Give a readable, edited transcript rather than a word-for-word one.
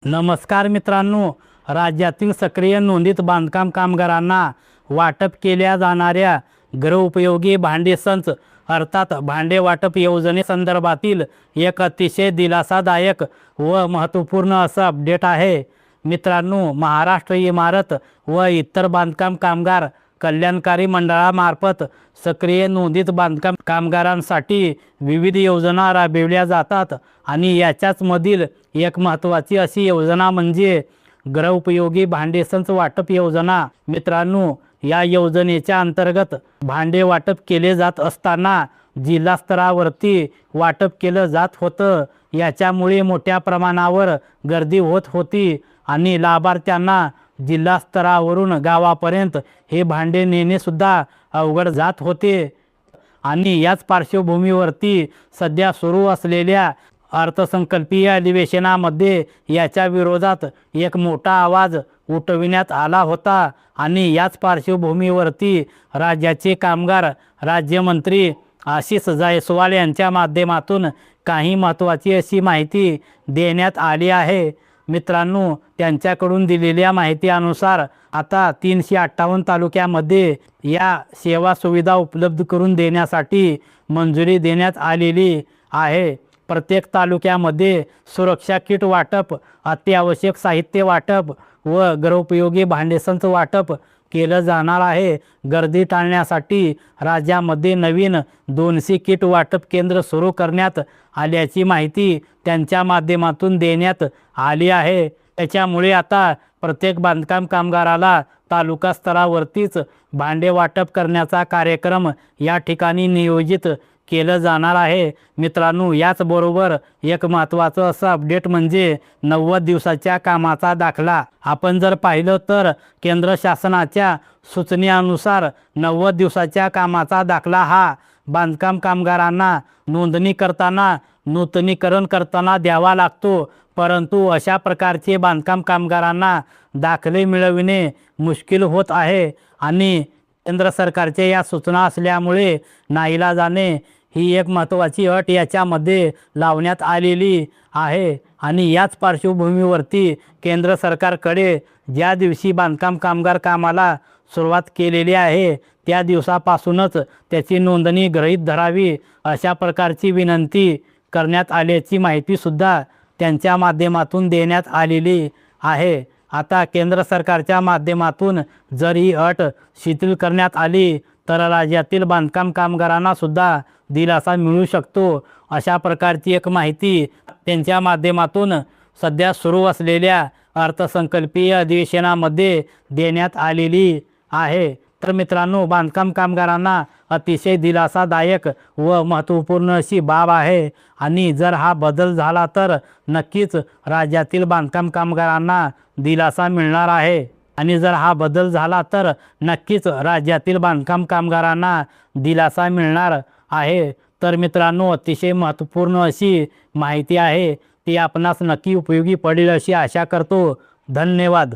नमस्कार मित्रांनो, राज्यातील सक्रिय नोंदीत बांधकाम कामगारांना वाटप केल्या जाणाऱ्या गृहोपयोगी भांडे संच अर्थात भांडे वाटप योजनेसंदर्भातील एक अतिशय दिलासादायक व महत्त्वपूर्ण असं अपडेट आहे. मित्रांनो, महाराष्ट्र इमारत व इतर बांधकाम कामगार कल्याणकारी मंडळामार्फत सक्रिय नोंदीत बांधकाम कामगारांसाठी विविध योजना राबविल्या जातात आणि याच्याच मधील एक महत्त्वाची अशी योजना म्हणजे गृहोपयोगी भांडे संच वाटप योजना. मित्रांनो, या योजनेच्या अंतर्गत भांडे वाटप केले जात असताना जिल्हा स्तरावरती वाटप केलं जात होतं. याच्यामुळे मोठ्या प्रमाणावर गर्दी होत होती आणि लाभार्थ्यांना जिल्हा स्तरावरून गावापर्यंत हे भांडे नेणे सुद्धा अवघड जात होते. आणि याच पार्श्वभूमीवरती सध्या सुरू असलेल्या अर्थसंकल्पीय अधिवेशनामध्ये याच्या विरोधात एक मोठा आवाज उठविण्यात आला होता आणि याच पार्श्वभूमीवरती राज्याचे कामगार राज्यमंत्री आशिष जायसवाल यांच्या माध्यमातून काही महत्त्वाची अशी माहिती देण्यात आली आहे. मित्रांनो, त्यांच्याकडून दिलेल्या माहितीनुसार आता 358 तालुक्यामध्ये या सेवा सुविधा उपलब्ध करून देण्यासाठी मंजुरी देण्यात आलेली आहे. प्रत्येक तालुक्यामध्ये सुरक्षा किट वाटप, अत्यावश्यक साहित्य वाटप व गृहोपयोगी भांडेसंच वाटप केलं जाणार आहे. गर्दी टाळण्यासाठी राज्यामध्ये नवीन 200 किट वाटप केंद्र सुरू करण्यात आल्याची माहिती त्यांच्या माध्यमातून देण्यात आली आहे. त्याच्यामुळे आता प्रत्येक बांधकाम कामगाराला तालुका स्तरावरतीच भांडे वाटप करण्याचा कार्यक्रम या ठिकाणी नियोजित केलं जाणार आहे. मित्रांनो, याचबरोबर एक महत्त्वाचं असं अपडेट म्हणजे 90 दिवसाच्या कामाचा दाखला. आपण जर पाहिलं तर केंद्र शासनाच्या सूचनेनुसार 90 दिवसाच्या कामाचा दाखला हा बांधकाम कामगारांना नोंदणी करताना नूतनीकरण करताना द्यावा लागतो. परंतु अशा प्रकारचे बांधकाम कामगारांना दाखले मिळविणे मुश्किल होत आहे आणि केंद्र सरकारच्या या सूचना असल्यामुळे नाईलाजाने ही एक महत्त्वाची अट याच्यामध्ये लावण्यात आलेली आहे. आणि याच पार्श्वभूमीवरती केंद्र सरकारकडे ज्या दिवशी बांधकाम कामगार कामाला सुरुवात केलेली आहे त्या दिवसापासूनच त्याची नोंदणी गृहीत धरावी अशा प्रकारची विनंती करण्यात आल्याची माहितीसुद्धा त्यांच्या माध्यमातून देण्यात आलेली आहे. आता केंद्र सरकारच्या माध्यमातून जर ही अट शिथिल करण्यात आली तर राज्यातील बांधकाम कामगारांना सुद्धा दिलासा मिळू शकतो अशा प्रकारची एक माहिती त्यांच्या माध्यमातून सध्या सुरू असलेल्या अर्थसंकल्पीय अधिवेशनामध्ये देण्यात आलेली आहे. तर मित्रांनो, बांधकाम कामगारांना अतिशय दिलासादायक व महत्त्वपूर्ण अशी बाब आहे आणि जर हा बदल झाला तर नक्कीच राज्यातील बांधकाम कामगारांना दिलासा मिळणार आहे. आणि जर हा बदल झाला तर नक्कीच राज्यातील बांधकाम कामगारांना दिलासा मिळणार आहे. तर मित्रांनो, अतिशय महत्त्वपूर्ण अशी माहिती आहे, ती आपणास नक्की उपयोगी पडेल अशी आशा करतो. धन्यवाद.